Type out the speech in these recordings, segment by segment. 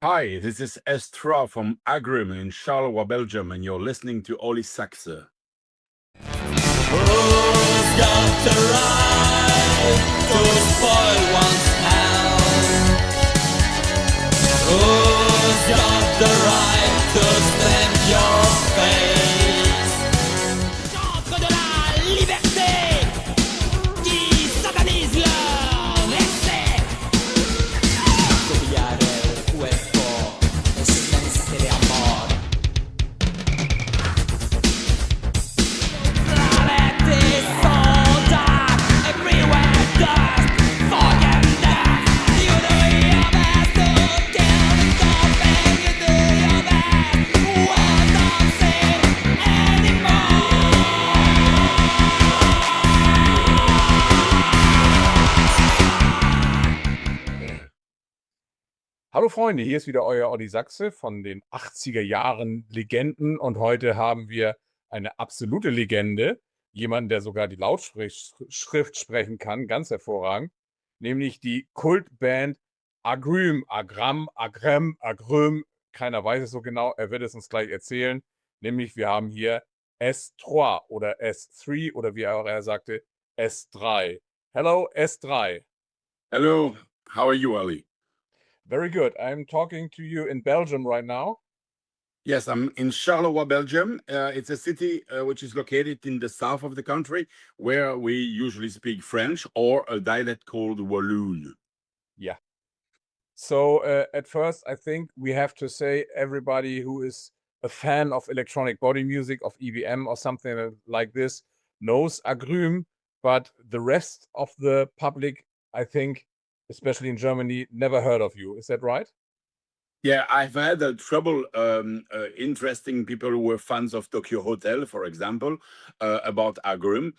Hi, this is Electro from aGRUMH in Charleroi, Belgium, and you're listening to Olli Sachse. Who's got the right to spoil one's health? Who's got the right to stamp your face? Centre de la liberté qui satanise leur essai. Copiare el cuerpo es mensaje de amor. Hallo Freunde, hier ist wieder euer Olli Sachse von den 80er Jahren Legenden und heute haben wir eine absolute Legende, jemanden, der sogar die Lautschrift sprechen kann, ganz hervorragend, nämlich die Kultband aGRUMH, aGRUMH, keiner weiß es so genau, er wird es uns gleich erzählen, nämlich wir haben hier S3 oder S3 oder wie er sagte, S3. Hello S3. Hello, how are you, Olli? Very good. I'm talking to you in Belgium right now. Yes, I'm in Charleroi, Belgium. It's a city which is located in the south of the country, where we usually speak French or a dialect called Walloon. Yeah. So at first, I think we have to say everybody who is a fan of electronic body music, of EBM or something like this, knows aGRUMH, but the rest of the public, I think, especially in Germany, never heard of you. Is that right? Yeah, I've had trouble interesting people who were fans of Tokyo Hotel, for example, about aGRUMH.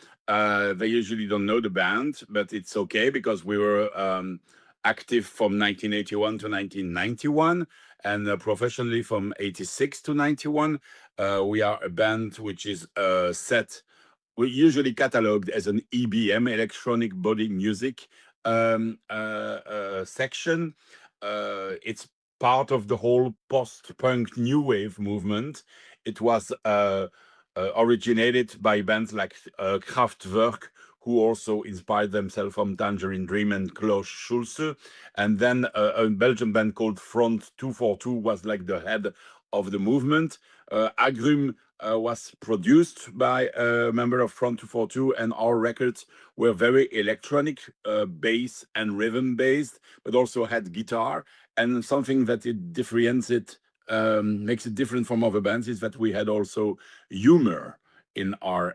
They usually don't know the band, but it's okay because we were active from 1981 to 1991 and professionally from 86 to 91. We are a band which is we usually cataloged as an EBM, electronic body music section. It's part of the whole post-punk new wave movement. It was originated by bands like Kraftwerk, who also inspired themselves from Tangerine Dream and Klaus Schulze. And then a Belgian band called Front 242 was like the head of the movement. aGRUMH was produced by a member of Front 242, and our records were very electronic, bass and rhythm based, but also had guitar. And something that it differentiates makes it different from other bands is that we had also humor in our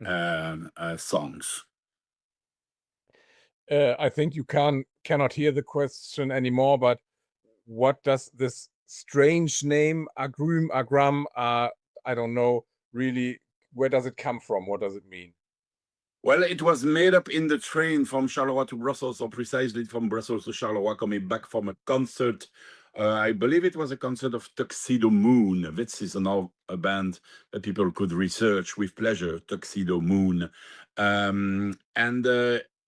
songs. I think you cannot hear the question anymore, but what does this strange name aGRUMH, I don't know really, where does it come from? What does it mean? Well, it was made up in the train from Charleroi to Brussels, or precisely from Brussels to Charleroi, coming back from a concert. I believe it was a concert of Tuxedo Moon. This is a band that people could research with pleasure, Tuxedo Moon.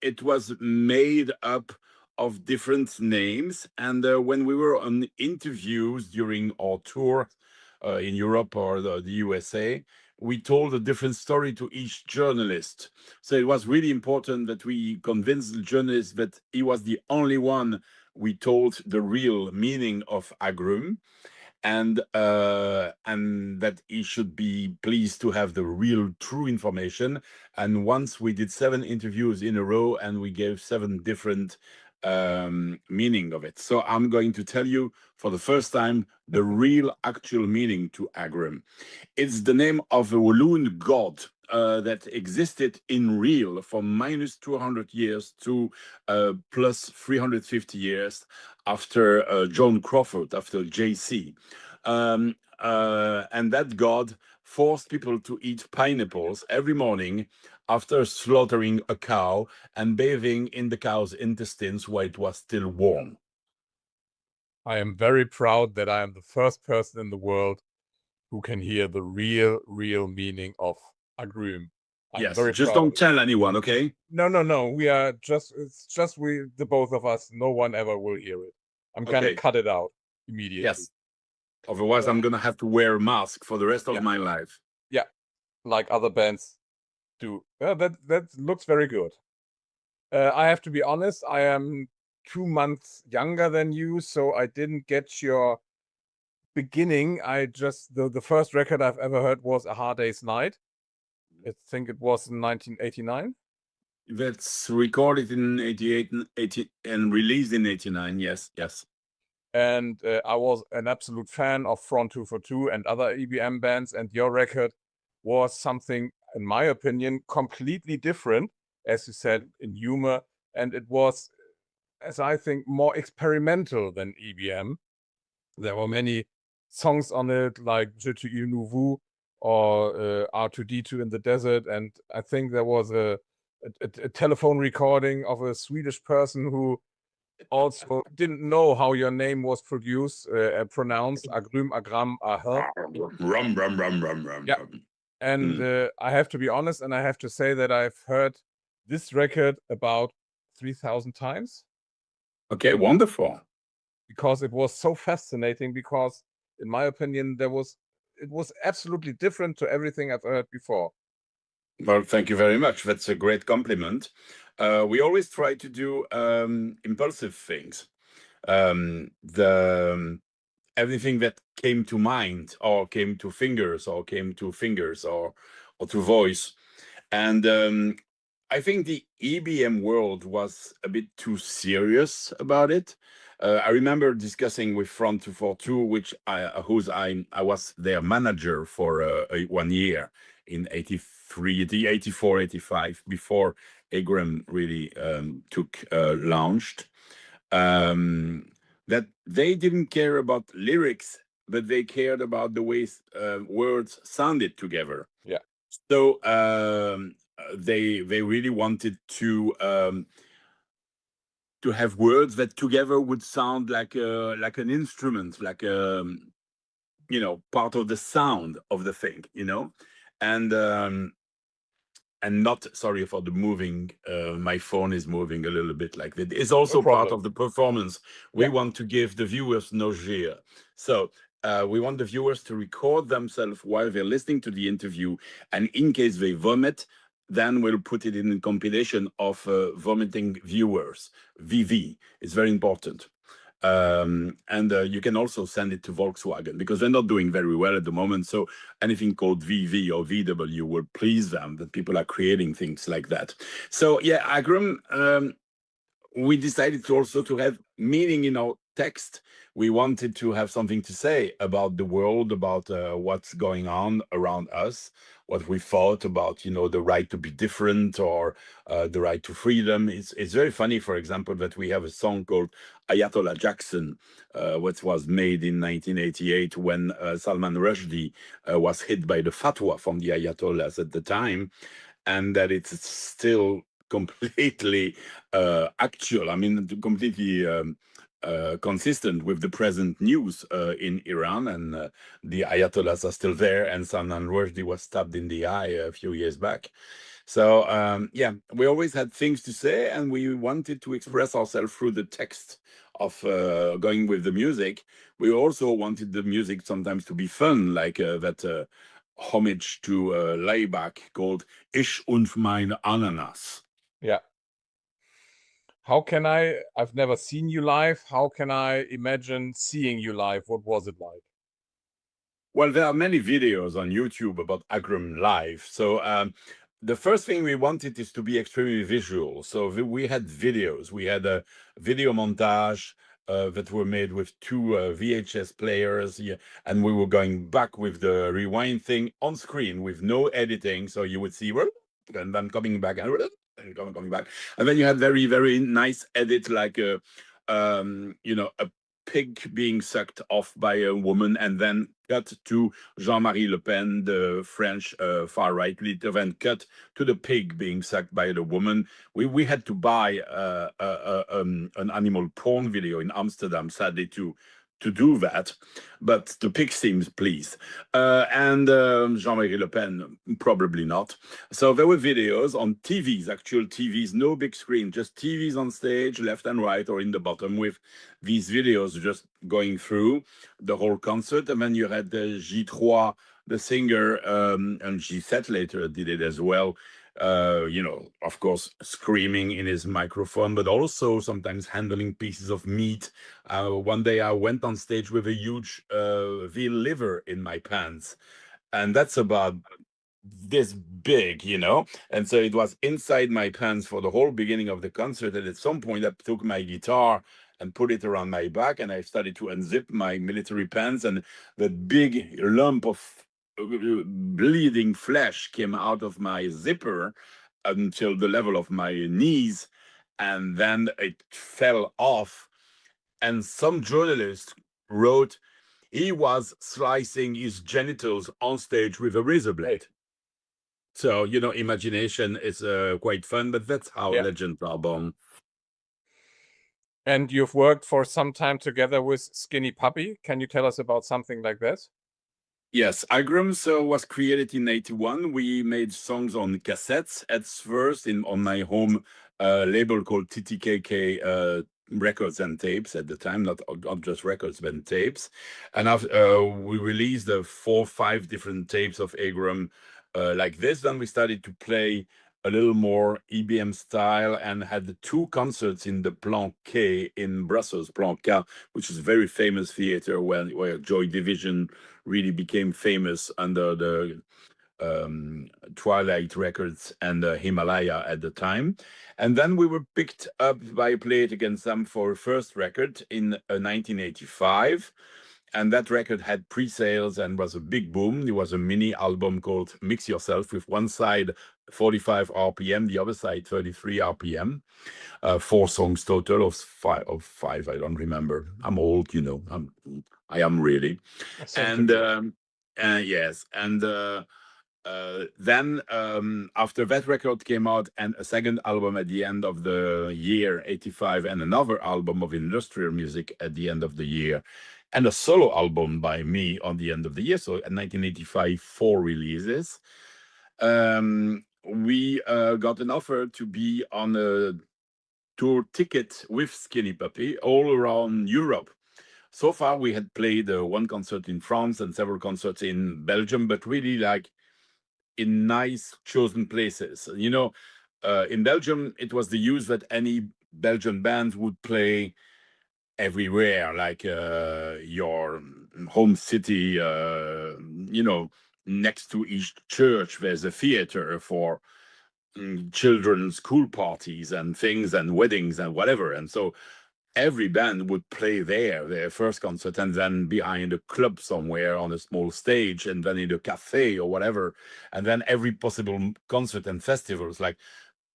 It was made up of different names. And when we were on interviews during our tour in Europe or the USA, we told a different story to each journalist. So it was really important that we convinced the journalist that he was the only one we told the real meaning of aGRUMH, and that he should be pleased to have the real true information. And once we did 7 interviews in a row, and we gave 7 different meaning of it. So I'm going to tell you for the first time the real actual meaning to aGRUMH. It's the name of a Walloon god that existed in real from minus 200 years to plus 350 years after John Crawford, after JC. And that god forced people to eat pineapples every morning after slaughtering a cow and bathing in the cow's intestines while it was still warm. I am very proud that I am the first person in the world who can hear the real meaning of aGRUMH. Yes, just don't tell anyone, okay? No. It's just the both of us. No one ever will hear it. I'm gonna cut it out immediately. Yes, Otherwise, I'm gonna have to wear a mask for the rest of Yeah. my life. Yeah, like other bands do. That looks very good. I have to be honest, I am 2 months younger than you, so I didn't get your beginning. I just the first record I've ever heard was A Hard Day's Night. I think it was in 1989. That's recorded in 88 and 80 and released in 89. Yes, yes. And I was an absolute fan of Front 242 and other EBM bands, and your record was something, in my opinion, completely different, as you said, in humor, and it was, as I think, more experimental than EBM. There were many songs on it, like Je te nouveau or R2D2 in the Desert, and I think there was a telephone recording of a Swedish person who also didn't know how your name was pronounced, aGRUMH, aGRUMH. Rum, rum, rum, rum, rum, Yeah. rum. And I have to be honest, and I have to say that I've heard this record about 3,000 times. Okay, wonderful. Because it was so fascinating, because in my opinion, it was absolutely different to everything I've heard before. Well, thank you very much. That's a great compliment. We always try to do impulsive things. Everything that came to mind, or came to fingers, or to voice. And I think the EBM world was a bit too serious about it. I remember discussing with Front 242, I was their manager for 1 year in 83, 84, 85, before aGRUMH really launched. That they didn't care about lyrics, but they cared about the way words sounded together. Yeah. So they really wanted to have words that together would sound like an instrument, like part of the sound of the thing, and not, sorry for the moving, my phone is moving a little bit like that. It's also part of the performance. We want to give the viewers no jeer. So we want the viewers to record themselves while they're listening to the interview, and in case they vomit, then we'll put it in a compilation of vomiting viewers. VV is very important. And you can also send it to Volkswagen, because they're not doing very well at the moment. So anything called VV or VW will please them, that people are creating things like that. So yeah, aGRUMH, we decided to also to have meaning in our text. We wanted to have something to say about the world, about what's going on around us, what we thought about, the right to be different, or the right to freedom. It's very funny, for example, that we have a song called Ayatollah Jackson, which was made in 1988 when Salman Rushdie was hit by the fatwa from the Ayatollahs at the time, and that it's still completely actual. I mean, completely consistent with the present news in Iran, and the Ayatollahs are still there, and Salman Rushdie was stabbed in the eye a few years back. So yeah, we always had things to say, and we wanted to express ourselves through the text of going with the music. We also wanted the music sometimes to be fun, like that homage to Laibach called Ich und meine Ananas. Yeah. I've never seen you live. How can I imagine seeing you live? What was it like? Well, there are many videos on YouTube about aGRUMH live. So the first thing we wanted is to be extremely visual. So we had videos. We had a video montage that were made with two VHS players, and we were going back with the rewind thing on screen with no editing. So you would see, and then coming back, and coming back. And then you had very, very nice edit, like a pig being sucked off by a woman, and then cut to Jean-Marie Le Pen, the French far-right leader, then cut to the pig being sucked by the woman. We had to buy an animal porn video in Amsterdam, sadly, to to do that, but the pig seems pleased. And Jean-Marie Le Pen, probably not. So there were videos on TVs, actual TVs, no big screen, just TVs on stage, left and right or in the bottom, with these videos just going through the whole concert. And then you had the J3, the singer, and G7 later did it as well. Of course, screaming in his microphone, but also sometimes handling pieces of meat. One day I went on stage with a huge veal liver in my pants, and that's about this big, and so it was inside my pants for the whole beginning of the concert. And at some point I took my guitar and put it around my back, and I started to unzip my military pants, and that big lump of bleeding flesh came out of my zipper until the level of my knees, and then it fell off. And some journalist wrote he was slicing his genitals on stage with a razor blade. So, imagination is quite fun, but that's how Yeah. legends are born. And you've worked for some time together with Skinny Puppy. Can you tell us about something like that? Yes, aGRUMH was created in 81. We made songs on cassettes at first on my home label called TTKK records and tapes at the time, not just records, but tapes. And after we released 4 or 5 different tapes of aGRUMH like this. Then we started to play a little more EBM style and had 2 concerts in the Plan K in Brussels, Plan K, which is a very famous theater where Joy Division really became famous under the Twilight Records and Himalaya at the time. And then we were picked up by Play Against Them for a first record in 1985. And that record had pre-sales and was a big boom. It was a mini album called Mix Yourself, with one side 45 RPM, the other side 33 RPM. 4 songs total of five. I don't remember. I'm old, I am really. And yes, and then after that record came out, and a second album at the end of the year 85, and another album of industrial music at the end of the year, and a solo album by me on the end of the year. So in 1985, 4 releases. We got an offer to be on a tour ticket with Skinny Puppy all around Europe. So far, we had played 1 concert in France and several concerts in Belgium, but really like in nice chosen places. In Belgium, it was the use that any Belgian band would play everywhere, like your home city, next to each church, there's a theater for children's school parties and things and weddings and whatever. And so every band would play their first concert, and then behind a club somewhere on a small stage, and then in a cafe or whatever. And then every possible concert and festivals, like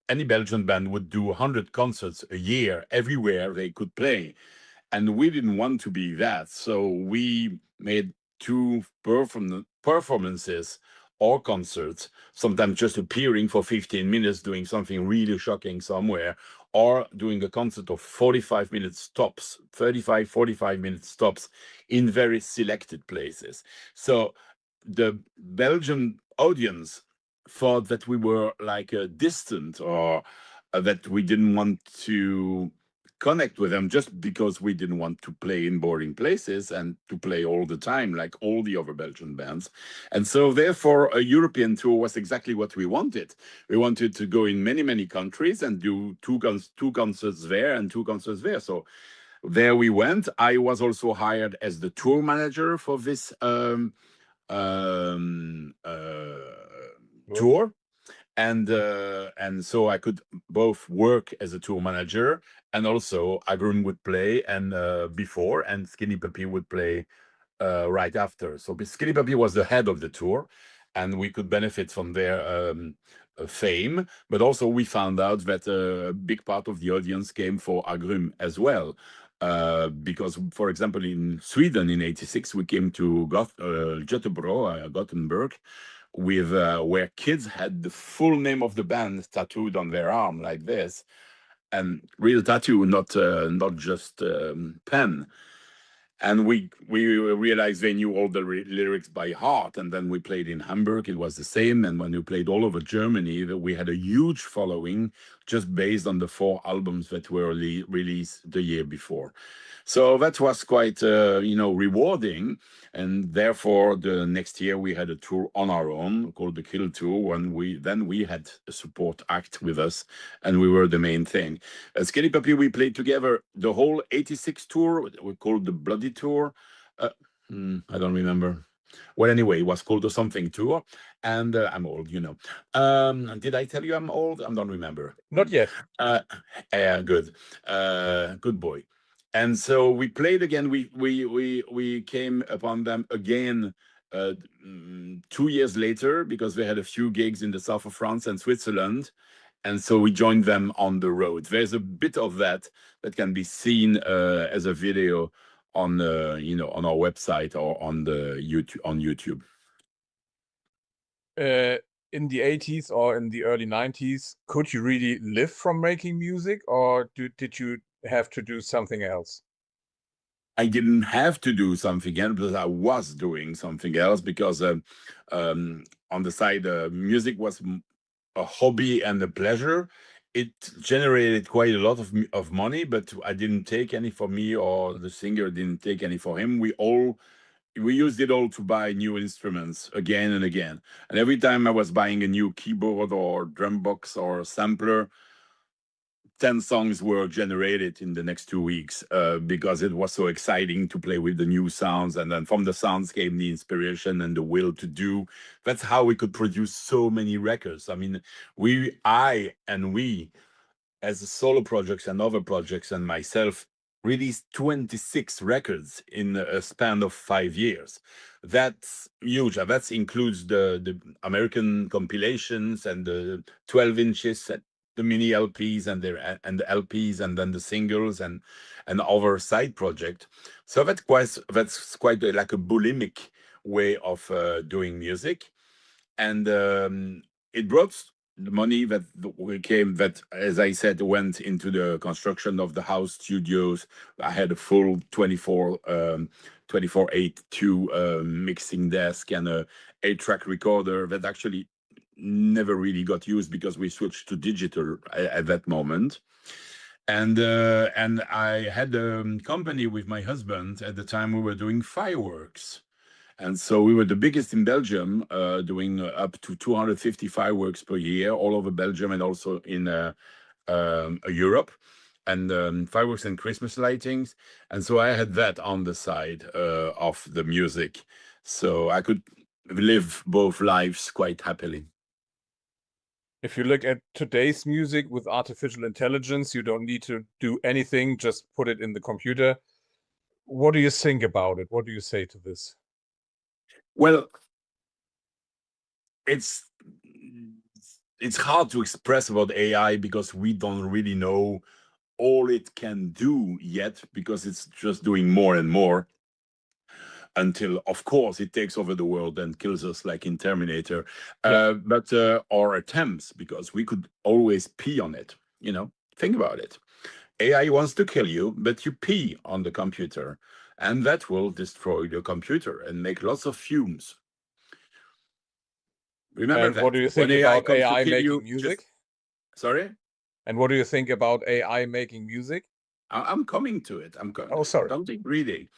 any Belgian band would do 100 concerts a year everywhere they could play. And we didn't want to be that. So we made 2 performances or concerts, sometimes just appearing for 15 minutes, doing something really shocking somewhere, or doing a concert of 45 minutes stops, 35, 45 minutes stops in very selected places. So the Belgian audience thought that we were like distant, or that we didn't want to connect with them, just because we didn't want to play in boring places and to play all the time like all the other Belgian bands. And so therefore a European tour was exactly what we wanted. We wanted to go in many, many countries and do 2 concerts there and 2 concerts there. So there we went. I was also hired as the tour manager for this tour. And so I could both work as a tour manager, and also aGRUMH would play and before, and Skinny Puppy would play right after. So Skinny Puppy was the head of the tour, and we could benefit from their fame. But also we found out that a big part of the audience came for aGRUMH as well. Because, for example, in Sweden in 86, we came to Gothenburg, with where kids had the full name of the band tattooed on their arm like this, and real tattoo, not just pen. And we realized they knew all the lyrics by heart. And then we played in Hamburg, it was the same. And when we played all over Germany, we had a huge following just based on the 4 albums that were released the year before. So that was quite, rewarding. And therefore, the next year we had a tour on our own called the Kill Tour. When we had a support act with us, and we were the main thing. Skinny Puppy, we played together the whole '86 tour. We called the Bloody Tour. I don't remember. Well, anyway, it was called the something tour. And I'm old, you know. Did I tell you I'm old? I don't remember. Not yet. Good. Good boy. And so we played again. We came upon them again 2 years later because they had a few gigs in the south of France and Switzerland. And so we joined them on the road. There's a bit of that can be seen as a video on on our website or on the YouTube. In the 80s or in the early 90s, could you really live from making music, or did you have to do something else? I didn't have to do something else, but I was doing something else because on the side, music was a hobby and a pleasure. It generated quite a lot of money, but I didn't take any for me, or the singer didn't take any for him. We used it all to buy new instruments again and again. And every time I was buying a new keyboard or drum box or sampler, 10 songs were generated in the next 2 weeks because it was so exciting to play with the new sounds. And then from the sounds came the inspiration and the will to do. That's how we could produce so many records. I mean, we, as a solo projects and other projects and myself, released 26 records in a span of 5 years. That's huge. That includes the American compilations and the 12 inches, the mini LPs and the LPs, and then the singles and other side project. So that's quite like a bulimic way of doing music. And it brought the money that, as I said, went into the construction of the house studios. I had a full 24/8 mixing desk and a 8-track recorder that actually never really got used because we switched to digital at that moment. And I had a company with my husband at the time. We were doing fireworks. And so we were the biggest in Belgium, doing up to 250 fireworks per year, all over Belgium and also in Europe, and fireworks and Christmas lightings. And so I had that on the side of the music. So I could live both lives quite happily. If you look at today's music with artificial intelligence, you don't need to do anything, just put it in the computer. What do you think about it? What do you say to this? Well, it's hard to express about AI because we don't really know all it can do yet, because it's just doing more and more until, of course, it takes over the world and kills us like in Terminator. But our attempts, because we could always pee on it, think about it. AI wants to kill you, but you pee on the computer, and that will destroy the computer and make lots of fumes. Remember And that. what do you think When AI about comes to AI kill making you, music? Sorry? And what do you think about AI making music? I'm coming to it. Oh, sorry. Don't think really.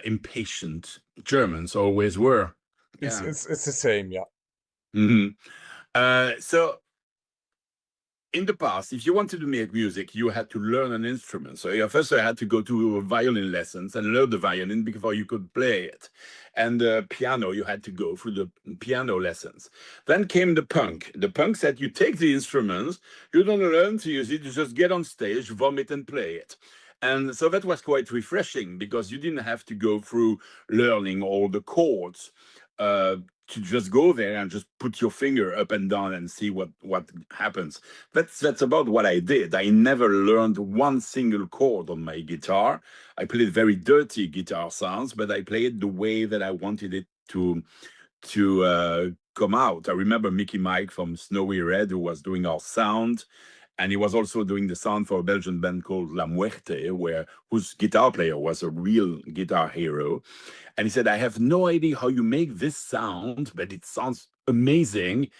Impatient Germans always were. It's Yeah. the same, yeah. So in the past, if you wanted to make music, you had to learn an instrument. So first I had to go to violin lessons and learn the violin before you could play it. And piano, you had to go through the piano lessons. Then came the punk. The punk said, you take the instruments, you don't learn to use it, you just get on stage, vomit and play it. And so that was quite refreshing because you didn't have to go through learning all the chords. To just go there and just put your finger up and down and see what happens. That's about what I did. I never learned one single chord on my guitar. I played very dirty guitar sounds, but I played the way that I wanted it to come out. I remember Mickey Mike from Snowy Red, who was doing our sound, And he was also doing the sound for a Belgian band called La Muerte, whose guitar player was a real guitar hero. And he said, I have no idea how you make this sound, but it sounds amazing.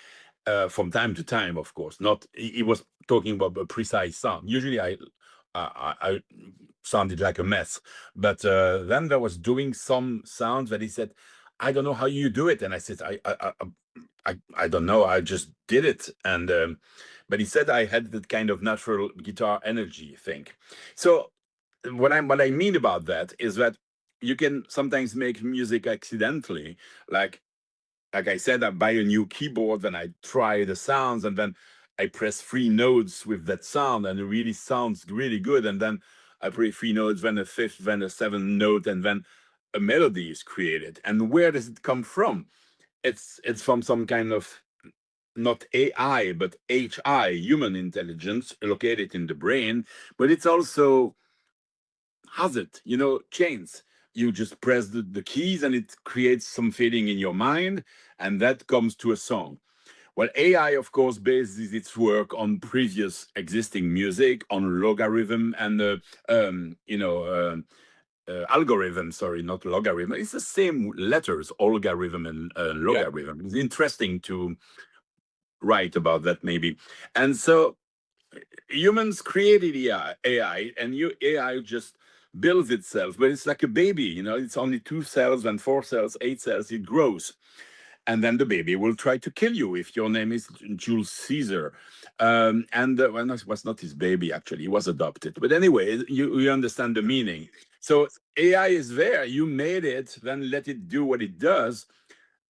From time to time, of course. Not he was talking about a precise sound. Usually, I sounded like a mess, but then there was doing some sounds that he said, "I don't know how you do it," and I said, "I don't know. I just did it." And but he said I had that kind of natural guitar energy thing. So what I mean about that is that you can sometimes make music accidentally, like I said, I buy a new keyboard, and I try the sounds, and then I press 3 notes with that sound, and it really sounds really good. And then I play 3 notes, then a 5th, then a 7th note, and then a melody is created. And where does it come from? It's from some kind of not AI, but HI, human intelligence, located in the brain. But it's also has it, chains. You just press the keys and it creates some feeling in your mind, and that comes to a song. Well, AI, of course, bases its work on previous existing music, on logarithm and, algorithm, sorry, not logarithm. It's the same letters, algorithm and logarithm. Yeah. It's interesting to write about that, maybe. And so humans created AI, and AI just builds itself, but it's like a baby, it's only 2 cells, and 4 cells, 8 cells, it grows. And then the baby will try to kill you if your name is Jules Caesar. Well, it was not his baby, actually, he was adopted. But anyway, you understand the meaning. So AI is there, you made it, then let it do what it does,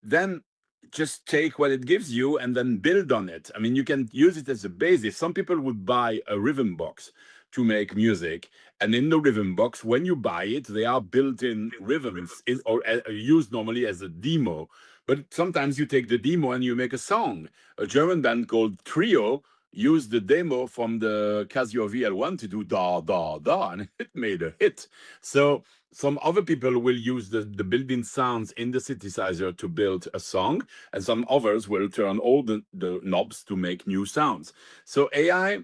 then just take what it gives you and then build on it. I mean, you can use it as a basis. Some people would buy a rhythm box to make music, and in the rhythm box, when you buy it, they are built-in rhythms or used normally as a demo. But sometimes you take the demo and you make a song. A German band called Trio used the demo from the Casio VL1 to do da da da, and it made a hit. So some other people will use the built-in sounds in the synthesizer to build a song, and some others will turn all the knobs to make new sounds. So AI,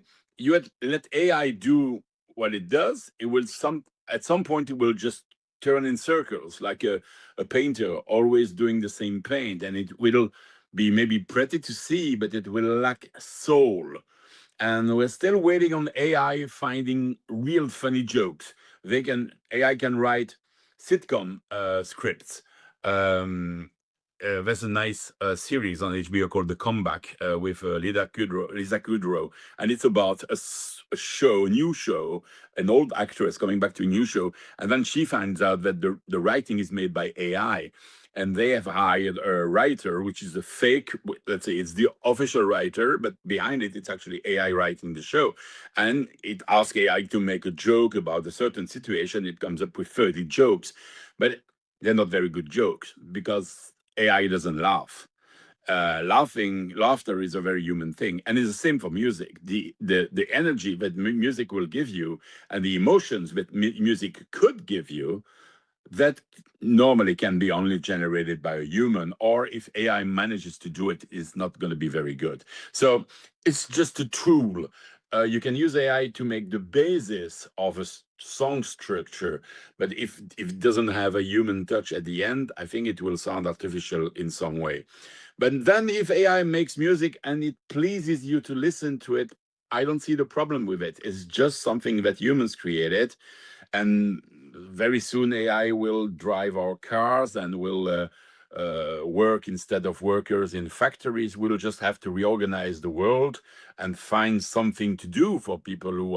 let AI do what it does. It will at some point it will just turn in circles, like a painter always doing the same paint, and it will be maybe pretty to see, but it will lack soul. And we're still waiting on AI finding real funny jokes. AI can write sitcom scripts. There's a nice series on HBO called The Comeback with Lisa Kudrow, and it's about a new show, an old actress coming back to a new show, and then she finds out that the writing is made by AI, and they have hired a writer, which is a fake, let's say it's the official writer, but behind it, it's actually AI writing the show. And it asks AI to make a joke about a certain situation. It comes up with 30 jokes, but they're not very good jokes because AI doesn't laugh. Laughter is a very human thing, and it's the same for music. The energy that music will give you and the emotions that music could give you, that normally can be only generated by a human, or if AI manages to do it, is not going to be very good. So it's just a tool. You can use AI to make the basis of a song structure, but if it doesn't have a human touch at the end, I think it will sound artificial in some way. But then if AI makes music and it pleases you to listen to it, I don't see the problem with it. It's just something that humans created, and very soon AI will drive our cars and will work instead of workers in factories. We'll just have to reorganize the world and find something to do for people who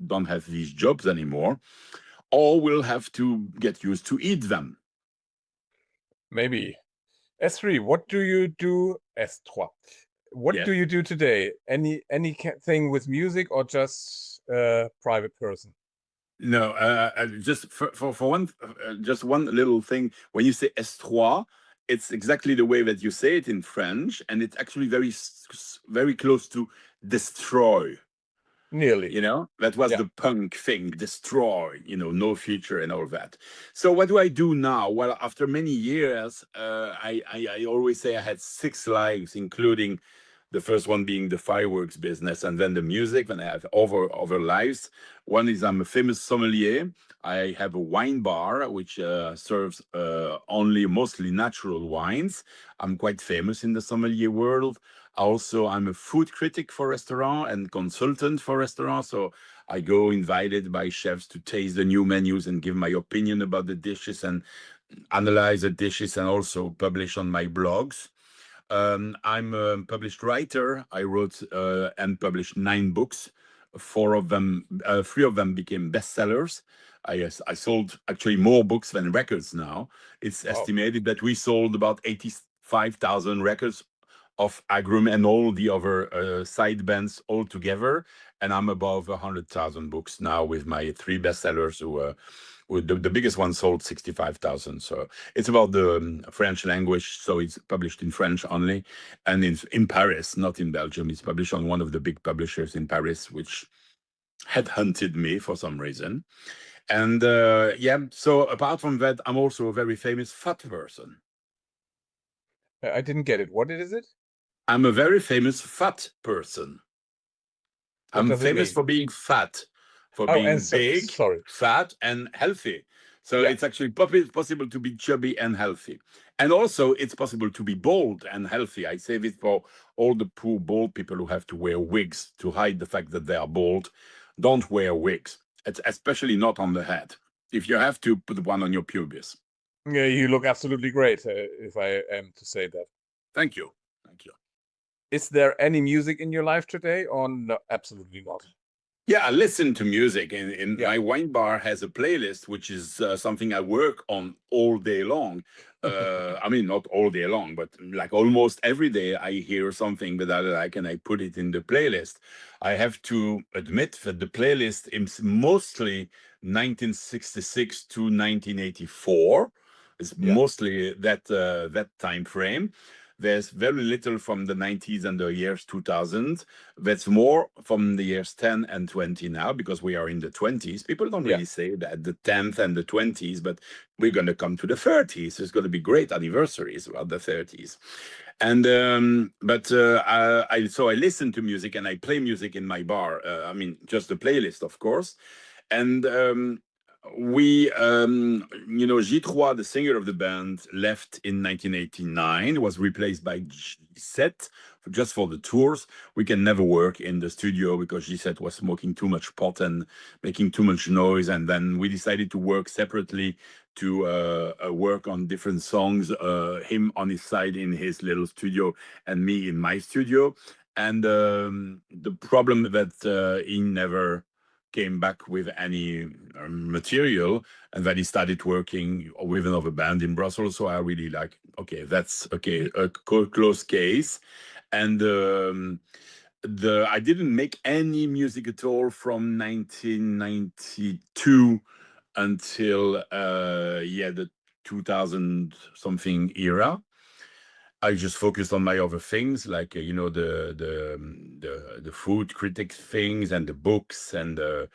don't have these jobs anymore, or we'll have to get used to eat them. Maybe. S3, what do you do? S3. What do you do today? Anything with music, or just a private person? No, just for one, just one little thing. When you say S3, it's exactly the way that you say it in French, and it's actually very close to destroy. Nearly. That was the punk thing, destroy, no future and all that. So what do I do now? Well, after many years, I always say I had 6 lives, including The first one being the fireworks business, and then the music. Then I have other lives. One is I'm a famous sommelier. I have a wine bar which serves only mostly natural wines. I'm quite famous in the sommelier world. Also, I'm a food critic for restaurant and consultant for restaurants. So I go invited by chefs to taste the new menus and give my opinion about the dishes and analyze the dishes, and also publish on my blogs. I'm a published writer. I wrote and published 9 books. 3 of them became bestsellers. I sold actually more books than records now. It's estimated that we sold about 85,000 records of aGRUMH and all the other side bands all together. And I'm above 100,000 books now with my 3 bestsellers the biggest one sold 65,000. So it's about the French language. So it's published in French only, and in Paris, not in Belgium. It's published on one of the big publishers in Paris, which headhunted me for some reason. And yeah, so apart from that, I'm also a very famous fat person. I didn't get it. What is it? I'm a very famous fat person. What I'm does it famous mean? for being fat, for Oh, being and big, sorry. fat, and healthy. So Yeah. it's actually possible to be chubby and healthy. And also it's possible to be bald and healthy. I say this for all the poor bald people who have to wear wigs to hide the fact that they are bald. Don't wear wigs, it's especially not on the head. If you have to, put one on your pubis. Yeah, you look absolutely great, if I am to say that. Thank you. Thank you. Is there any music in your life today, or no? Absolutely not. Yeah, I listen to music, and Yeah. my wine bar has a playlist, which is something I work on all day long. I mean, not all day long, but like almost every day I hear something that I like and I put it in the playlist. I have to admit that the playlist is mostly 1966 to 1984. It's Yeah. mostly that time frame. There's very little from the 90s and the years 2000. That's more from the years 10 and 20 now, because we are in the 20s. People don't really say that, the 10th and the 20s, but we're going to come to the 30s. There's going to be great anniversaries about the 30s. And so I listen to music and I play music in my bar. I mean, just the playlist, of course. And Jahrzehnten, the singer of the band, left in 1989, was replaced by Jahrzehnten just for the tours. We can never work in the studio because Jahrzehnten was smoking too much pot and making too much noise. And then we decided to work separately to work on different songs, him on his side in his little studio and me in my studio. And the problem that he never came back with any material, and then he started working with another band in Brussels. So I really like, okay, that's okay, a close case. And I didn't make any music at all from 1992 until the 2000 something era. I just focused on my other things, like the food critic things and the books and the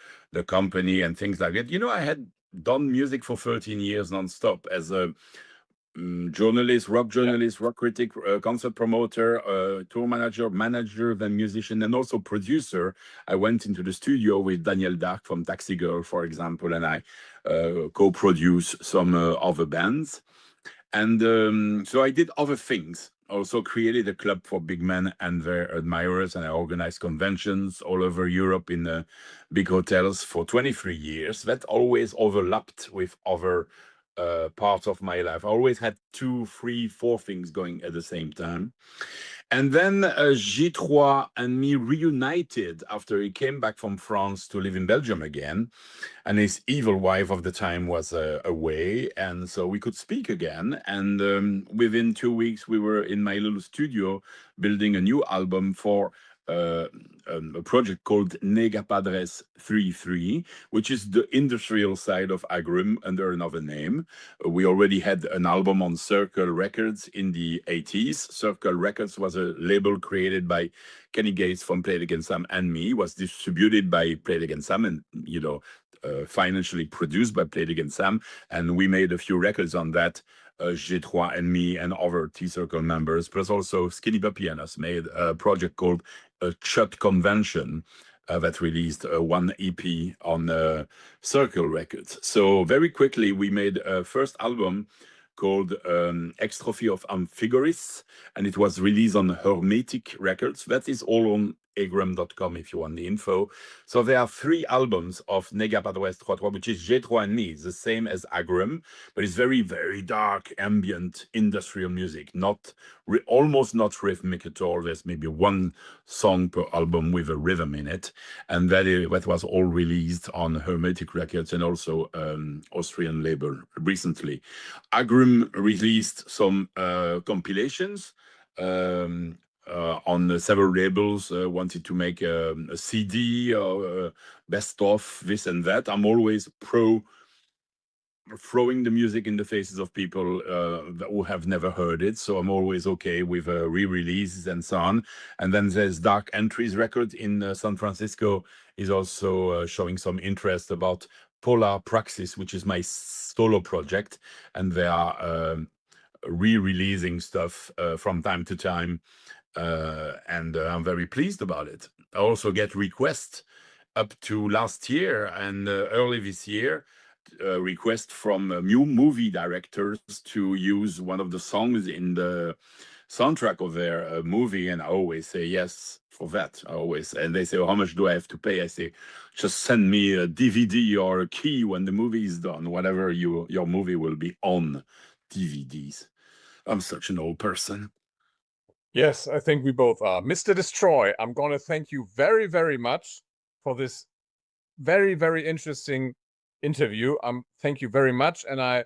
company and things like that. I had done music for 13 years nonstop as a journalist, rock critic, concert promoter, tour manager, then musician, and also producer. I went into the studio with Daniel Dark from Taxi Girl, for example, and I co-produced some other bands. And so I did other things. Also created a club for big men and their admirers, and I organized conventions all over Europe in big hotels for 23 years. That always overlapped with other parts of my life. I always had 2, 3, 4 things going at the same time. And then J3 and me reunited after he came back from France to live in Belgium again. And his evil wife of the time was away. And so we could speak again. And within 2 weeks, we were in my little studio building a new album for a project called Nega Padres 33, which is the industrial side of aGRUMH under another name. We already had an album on Circle Records in the 80s. Circle Records was a label created by Kenny Gates from Played Against Sam and me, was distributed by Played Against Sam, and financially produced by Played Against Sam, and we made a few records on that. G3 and me and other T-Circle members, plus also Skinny Puppy and us made a project called Chut Convention that released one EP on Circle Records. So very quickly we made a first album called Exklusives of Amphigoris, and it was released on Hermetic Records. That is all on aGRUMH.com if you want the info. So there are 3 albums of Nega Padres 33, which is G3 and me. It's the same as aGRUMH, but it's very, very dark, ambient, industrial music. Almost not rhythmic at all. There's maybe 1 song per album with a rhythm in it. And that was all released on Hermetic Records and also Austrian label recently. aGRUMH released some compilations on several labels, wanted to make a CD or best of this and that. I'm always pro throwing the music in the faces of people who have never heard it, so I'm always okay with re-releases and so on. And then there's Dark Entries record in San Francisco is also showing some interest about Polar Praxis, which is my solo project, and they are re-releasing stuff from time to time. And I'm very pleased about it. I also get requests up to last year and early this year, requests from new movie directors to use one of the songs in the soundtrack of their movie, and I always say yes for that. And they say, oh, how much do I have to pay? I say, just send me a DVD or a key when the movie is done, whatever your movie will be on DVDs. I'm such an old person. Yes, I think we both are. Mr. Destroy, I'm going to thank you very, very much for this very, very interesting interview. Thank you very much. And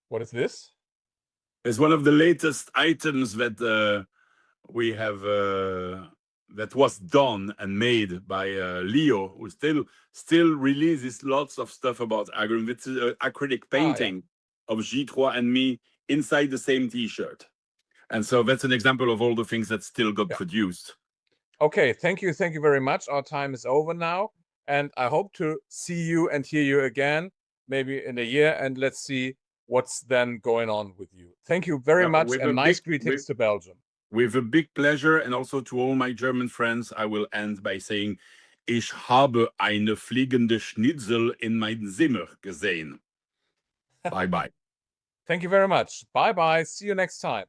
what is this? It's one of the latest items that we have that was done and made by Leo, who still releases lots of stuff about aGRUMH. It's an acrylic painting of G3 and me inside the same T-shirt. And so that's an example of all the things that still got produced. Okay, thank you very much. Our time is over now, and I hope to see you and hear you again, maybe in a year, and let's see what's then going on with you. Thank you very much, and nice greetings to Belgium. With a big pleasure, and also to all my German friends, I will end by saying, Ich habe eine fliegende Schnitzel in mein Zimmer gesehen. Bye-bye. Thank you very much. Bye-bye. See you next time.